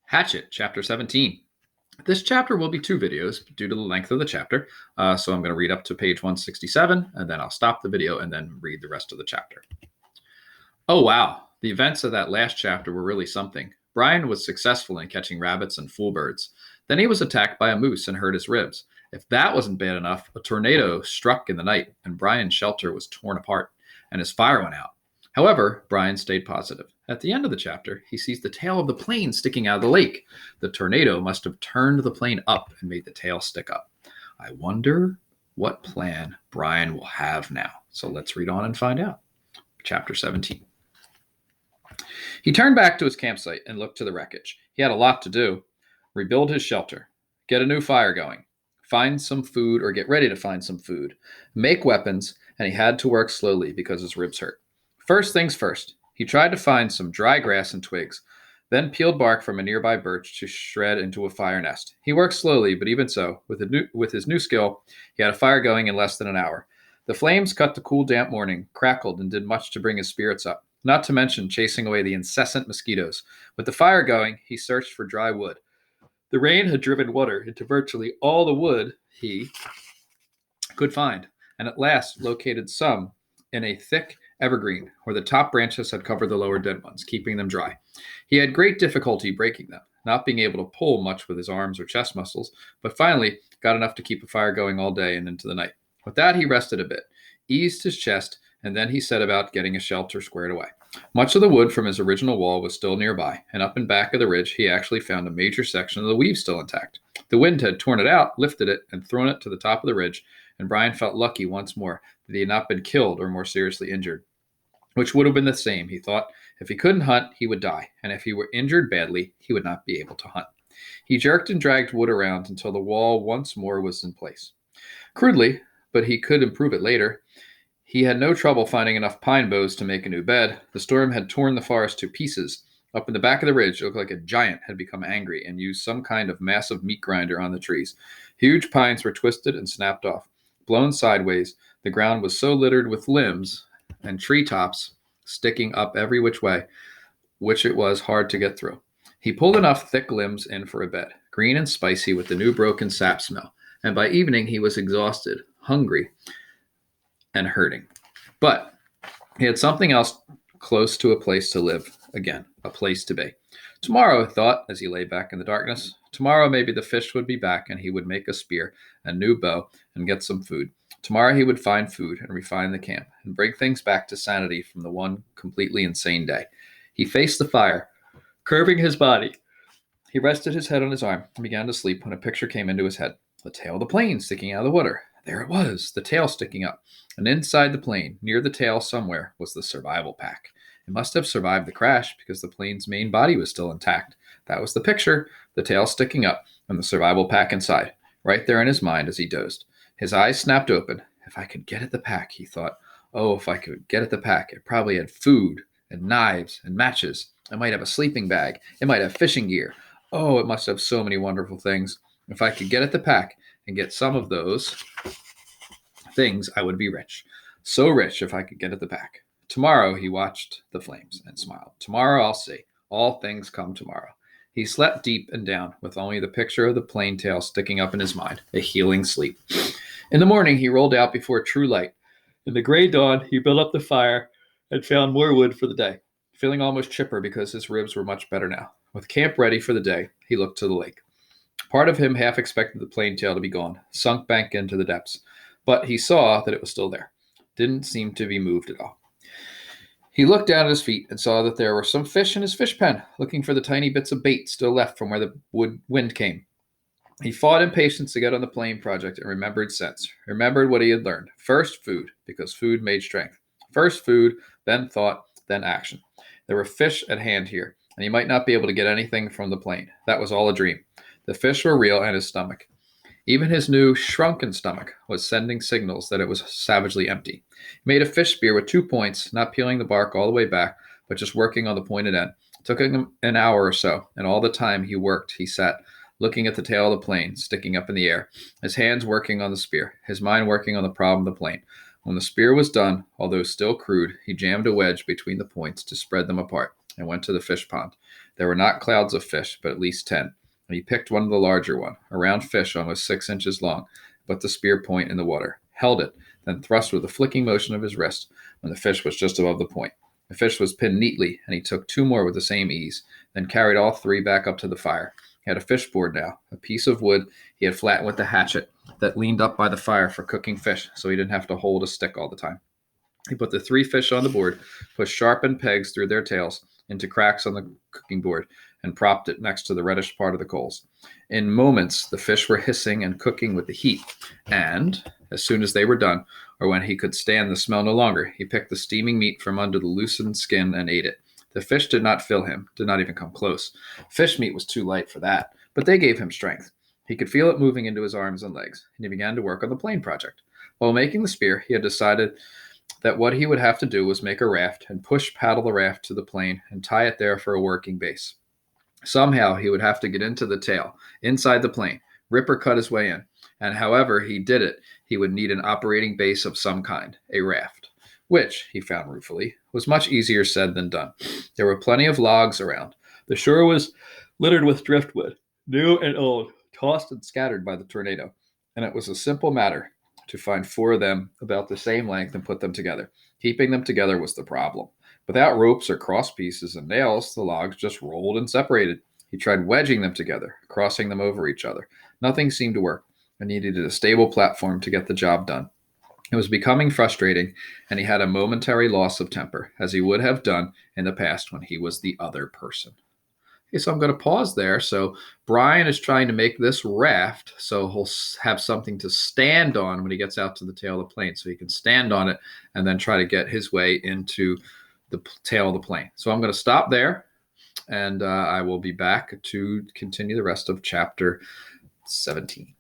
Hatchet, Chapter 17. This chapter will be 2 videos due to the length of the chapter. So I'm going to read up to page 167, and then I'll stop the video and then read the rest of the chapter. Oh, wow. The events of that last chapter were really something. Brian was successful in catching rabbits and fool birds. Then he was attacked by a moose and hurt his ribs. If that wasn't bad enough, a tornado struck in the night, and Brian's shelter was torn apart, and his fire went out. However, Brian stayed positive. At the end of the chapter, he sees the tail of the plane sticking out of the lake. The tornado must have turned the plane up and made the tail stick up. I wonder what plan Brian will have now. So let's read on and find out. Chapter 17. He turned back to his campsite and looked to the wreckage. He had a lot to do. Rebuild his shelter. Get a new fire going. Find some food or get ready to find some food. Make weapons, and he had to work slowly because his ribs hurt. First things first, he tried to find some dry grass and twigs, then peeled bark from a nearby birch to shred into a fire nest. He worked slowly, but even so, with his new skill, he had a fire going in less than an hour. The flames cut the cool, damp morning, crackled, and did much to bring his spirits up, not to mention chasing away the incessant mosquitoes. With the fire going, he searched for dry wood. The rain had driven water into virtually all the wood he could find, and at last located some in a thick evergreen, where the top branches had covered the lower dead ones, keeping them dry. He had great difficulty breaking them, not being able to pull much with his arms or chest muscles, but finally got enough to keep a fire going all day and into the night. With that, he rested a bit, eased his chest, and then he set about getting a shelter squared away. Much of the wood from his original wall was still nearby, and up and back of the ridge he actually found a major section of the weave still intact. The wind had torn it out, lifted it, and thrown it to the top of the ridge, and Brian felt lucky once more that he had not been killed or more seriously injured. Which would have been the same, he thought. If he couldn't hunt, he would die, and if he were injured badly, he would not be able to hunt. He jerked and dragged wood around until the wall once more was in place. Crudely, but he could improve it later, he had no trouble finding enough pine boughs to make a new bed. The storm had torn the forest to pieces. Up in the back of the ridge, it looked like a giant had become angry and used some kind of massive meat grinder on the trees. Huge pines were twisted and snapped off. Blown sideways, the ground was so littered with limbs and treetops sticking up every which way, which it was hard to get through. He pulled enough thick limbs in for a bed, green and spicy with the new broken sap smell, and by evening he was exhausted, hungry, and hurting. But he had something else close to a place to live again, a place to be. Tomorrow, he thought, as he lay back in the darkness, tomorrow maybe the fish would be back and he would make a spear, a new bow, and get some food. Tomorrow he would find food and refine the camp and bring things back to sanity from the one completely insane day. He faced the fire, curving his body. He rested his head on his arm and began to sleep when a picture came into his head. The tail of the plane sticking out of the water. There it was, the tail sticking up. And inside the plane, near the tail somewhere, was the survival pack. It must have survived the crash because the plane's main body was still intact. That was the picture, the tail sticking up and the survival pack inside, right there in his mind as he dozed. His eyes snapped open. If I could get at the pack, he thought. Oh, if I could get at the pack. It probably had food and knives and matches. It might have a sleeping bag. It might have fishing gear. Oh, it must have so many wonderful things. If I could get at the pack and get some of those things, I would be rich. So rich if I could get at the pack. Tomorrow he watched the flames and smiled. Tomorrow I'll see. All things come tomorrow. He slept deep and down with only the picture of the plane tail sticking up in his mind, a healing sleep. In the morning, he rolled out before true light. In the gray dawn, he built up the fire and found more wood for the day, feeling almost chipper because his ribs were much better now. With camp ready for the day, he looked to the lake. Part of him half expected the plane tail to be gone, sunk back into the depths, but he saw that it was still there. Didn't seem to be moved at all. He looked down at his feet and saw that there were some fish in his fish pen, looking for the tiny bits of bait still left from where the wind came. He fought impatience to get on the plane project and remembered sense, remembered what he had learned. First, food, because food made strength. First food, then thought, then action. There were fish at hand here, and he might not be able to get anything from the plane. That was all a dream. The fish were real and his stomach. Even his new shrunken stomach was sending signals that it was savagely empty. He made a fish spear with 2 points, not peeling the bark all the way back, but just working on the pointed end. It took him an hour or so, and all the time he worked, he sat, looking at the tail of the plane sticking up in the air, his hands working on the spear, his mind working on the problem of the plane. When the spear was done, although still crude, he jammed a wedge between the points to spread them apart and went to the fish pond. There were not clouds of fish, but at least 10. And he picked one of the larger one, a round fish almost 6 inches long, put the spear point in the water, held it, then thrust with a flicking motion of his wrist when the fish was just above the point. The fish was pinned neatly, and he took 2 more with the same ease, then carried all 3 back up to the fire. He had a fish board now, a piece of wood he had flattened with the hatchet that leaned up by the fire for cooking fish, so he didn't have to hold a stick all the time. He put the 3 fish on the board, pushed sharpened pegs through their tails into cracks on the cooking board, and propped it next to the reddish part of the coals. In moments, the fish were hissing and cooking with the heat, and as soon as they were done, or when he could stand the smell no longer, he picked the steaming meat from under the loosened skin and ate it. The fish did not fill him, did not even come close. Fish meat was too light for that, but they gave him strength. He could feel it moving into his arms and legs, and he began to work on the plane project. While making the spear, he had decided that what he would have to do was make a raft and paddle the raft to the plane and tie it there for a working base. Somehow he would have to get into the tail, inside the plane, rip or cut his way in, and however he did it, he would need an operating base of some kind, a raft, which, he found ruefully, was much easier said than done. There were plenty of logs around. The shore was littered with driftwood, new and old, tossed and scattered by the tornado, and it was a simple matter to find 4 of them about the same length and put them together. Keeping them together was the problem. Without ropes or cross pieces and nails, the logs just rolled and separated. He tried wedging them together, crossing them over each other. Nothing seemed to work, and he needed a stable platform to get the job done. It was becoming frustrating, and he had a momentary loss of temper, as he would have done in the past when he was the other person. Okay, so I'm going to pause there. So Brian is trying to make this raft so he'll have something to stand on when he gets out to the tail of the plane. So he can stand on it and then try to get his way into the tail of the plane. So I'm going to stop there, and I will be back to continue the rest of chapter 17.